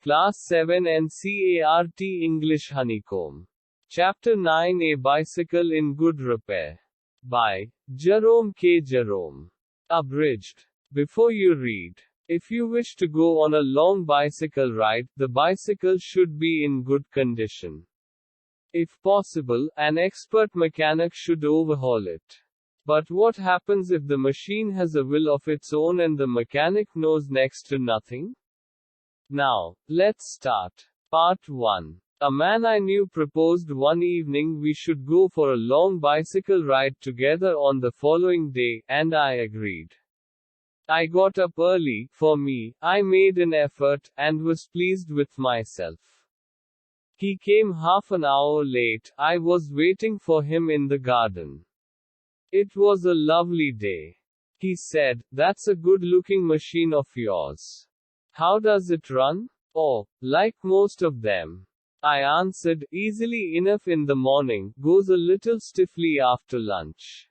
Class 7 NCERT English Honeycomb. Chapter 9 A Bicycle in Good Repair. By Jerome K. Jerome. Abridged. Before you read. If you wish to go on a long bicycle ride, the bicycle should be in good condition. If possible, an expert mechanic should overhaul it. But what happens if the machine has a will of its own and the mechanic knows next to nothing? Now, let's start. Part 1. A man I knew proposed one evening we should go for a long bicycle ride together on the following day, and I agreed. I got up early. For me, I made an effort, and was pleased with myself. He came half an hour late. I was waiting for him in the garden. It was a lovely day. He said, "That's a good-looking machine of yours. How does it run?" "Oh, like most of them," I answered, "easily enough in the morning, goes a little stiffly after lunch."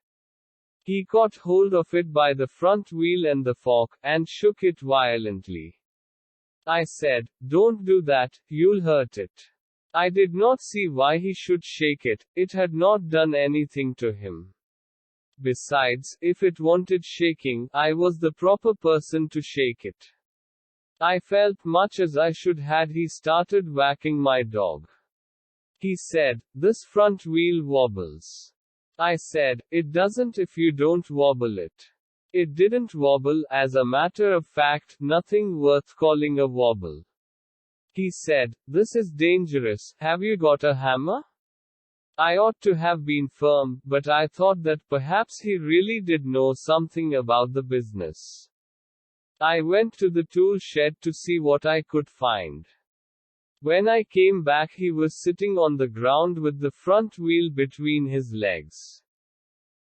He caught hold of it by the front wheel and the fork, and shook it violently. I said, "Don't do that, you'll hurt it." I did not see why he should shake it, it had not done anything to him. Besides, if it wanted shaking, I was the proper person to shake it. I felt much as I should had he started whacking my dog. He said, "This front wheel wobbles." I said, "It doesn't if you don't wobble it." It didn't wobble, as a matter of fact, nothing worth calling a wobble. He said, "This is dangerous, have you got a hammer?" I ought to have been firm, but I thought that perhaps he really did know something about the business. I went to the tool shed to see what I could find. When I came back, he was sitting on the ground with the front wheel between his legs.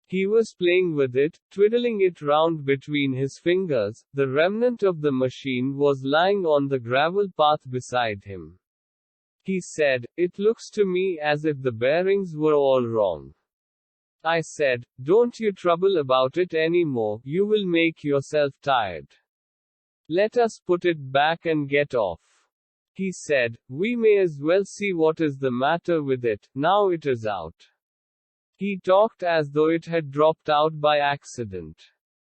He was playing with it, twiddling it round between his fingers. The remnant of the machine was lying on the gravel path beside him. He said, "It looks to me as if the bearings were all wrong." I said, "Don't you trouble about it anymore, you will make yourself tired. Let us put it back and get off." He said, "We may as well see what is the matter with it, now it is out." He talked as though it had dropped out by accident.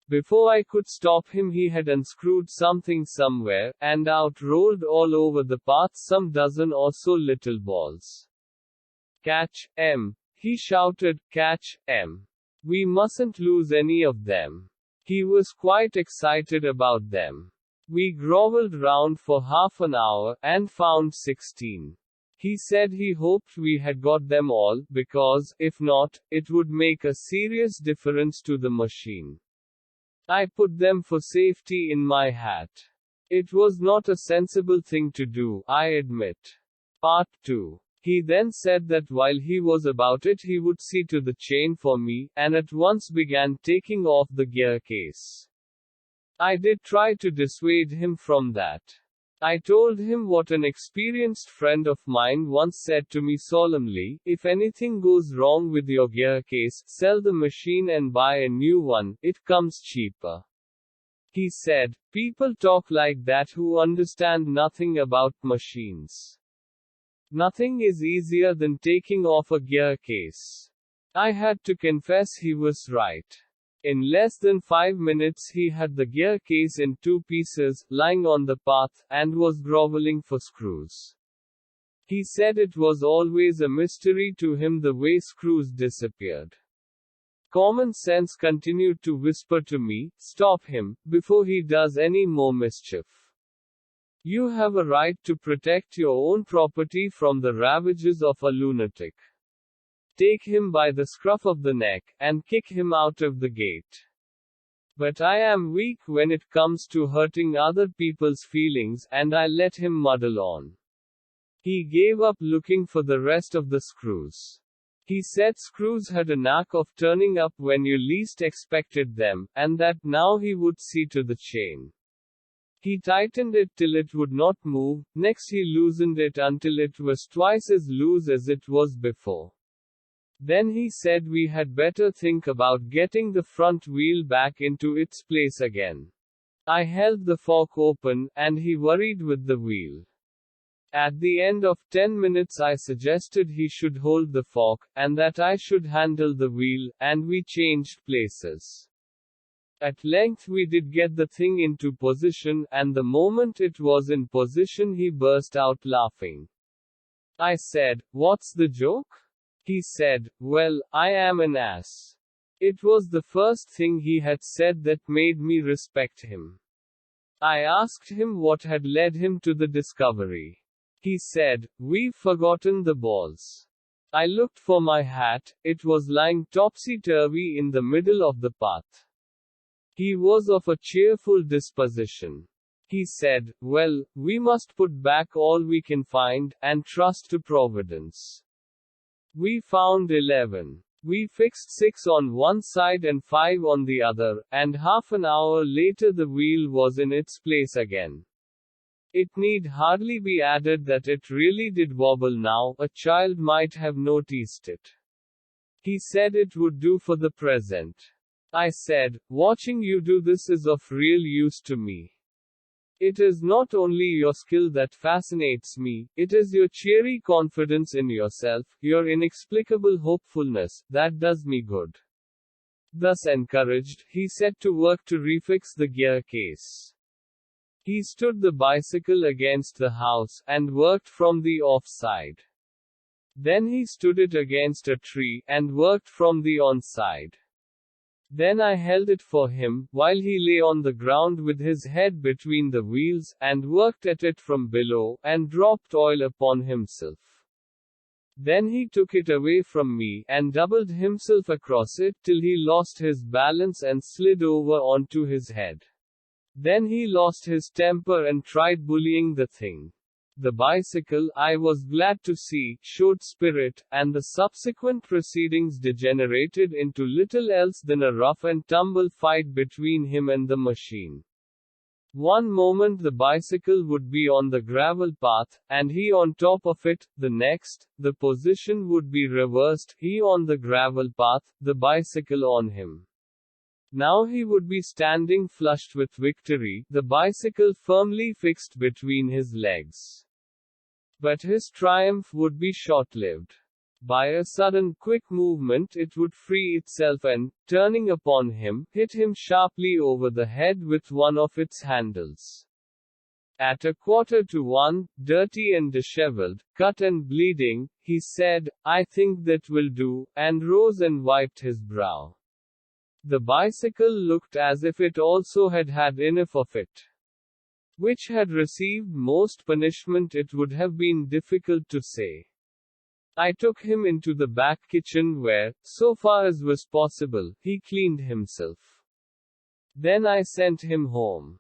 Before I could stop him, he had unscrewed something somewhere, and out rolled all over the path some dozen or so little balls. "Catch 'em!" he shouted, "catch 'em! We mustn't lose any of them." He was quite excited about them. We grovelled round for half an hour, and found 16. He said he hoped we had got them all, because, if not, it would make a serious difference to the machine. I put them for safety in my hat. It was not a sensible thing to do, I admit. Part 2. He then said that while he was about it he would see to the chain for me, and at once began taking off the gear case. I did try to dissuade him from that. I told him what an experienced friend of mine once said to me solemnly: "If anything goes wrong with your gear case, sell the machine and buy a new one, it comes cheaper." He said, "People talk like that who understand nothing about machines. Nothing is easier than taking off a gear case." I had to confess he was right. In less than 5 minutes he had the gear case in 2 pieces, lying on the path, and was groveling for screws. He said it was always a mystery to him the way screws disappeared. Common sense continued to whisper to me, "Stop him, before he does any more mischief. You have a right to protect your own property from the ravages of a lunatic. Take him by the scruff of the neck, and kick him out of the gate." But I am weak when it comes to hurting other people's feelings, and I let him muddle on. He gave up looking for the rest of the screws. He said screws had a knack of turning up when you least expected them, and that now he would see to the chain. He tightened it till it would not move, next he loosened it until it was twice as loose as it was before. Then he said we had better think about getting the front wheel back into its place again. I held the fork open, and he worried with the wheel. At the end of 10 minutes, I suggested he should hold the fork, and that I should handle the wheel, and we changed places. At length we did get the thing into position, and the moment it was in position he burst out laughing. I said, "What's the joke?" He said, "Well, I am an ass." It was the first thing he had said that made me respect him. I asked him what had led him to the discovery. He said, "We've forgotten the balls." I looked for my hat, it was lying topsy-turvy in the middle of the path. He was of a cheerful disposition. He said, "Well, we must put back all we can find, and trust to Providence." We found 11. We fixed 6 on one side and 5 on the other, and half an hour later the wheel was in its place again. It need hardly be added that it really did wobble now, a child might have noticed it. He said it would do for the present. I said, "Watching you do this is of real use to me. It is not only your skill that fascinates me, it is your cheery confidence in yourself, your inexplicable hopefulness, that does me good." Thus encouraged, he set to work to refix the gear case. He stood the bicycle against the house, and worked from the off side. Then he stood it against a tree, and worked from the on side. Then I held it for him, while he lay on the ground with his head between the wheels, and worked at it from below, and dropped oil upon himself. Then he took it away from me, and doubled himself across it, till he lost his balance and slid over onto his head. Then he lost his temper and tried bullying the thing. The bicycle, I was glad to see, showed spirit, and the subsequent proceedings degenerated into little else than a rough and tumble fight between him and the machine. One moment the bicycle would be on the gravel path, and he on top of it; the next, the position would be reversed, he on the gravel path, the bicycle on him. Now he would be standing flushed with victory, the bicycle firmly fixed between his legs. But his triumph would be short-lived. By a sudden, quick movement it would free itself and, turning upon him, hit him sharply over the head with one of its handles. At 1:45, dirty and disheveled, cut and bleeding, he said, "I think that will do," and rose and wiped his brow. The bicycle looked as if it also had had enough of it. Which had received most punishment it would have been difficult to say. I took him into the back kitchen where, so far as was possible, he cleaned himself. Then I sent him home.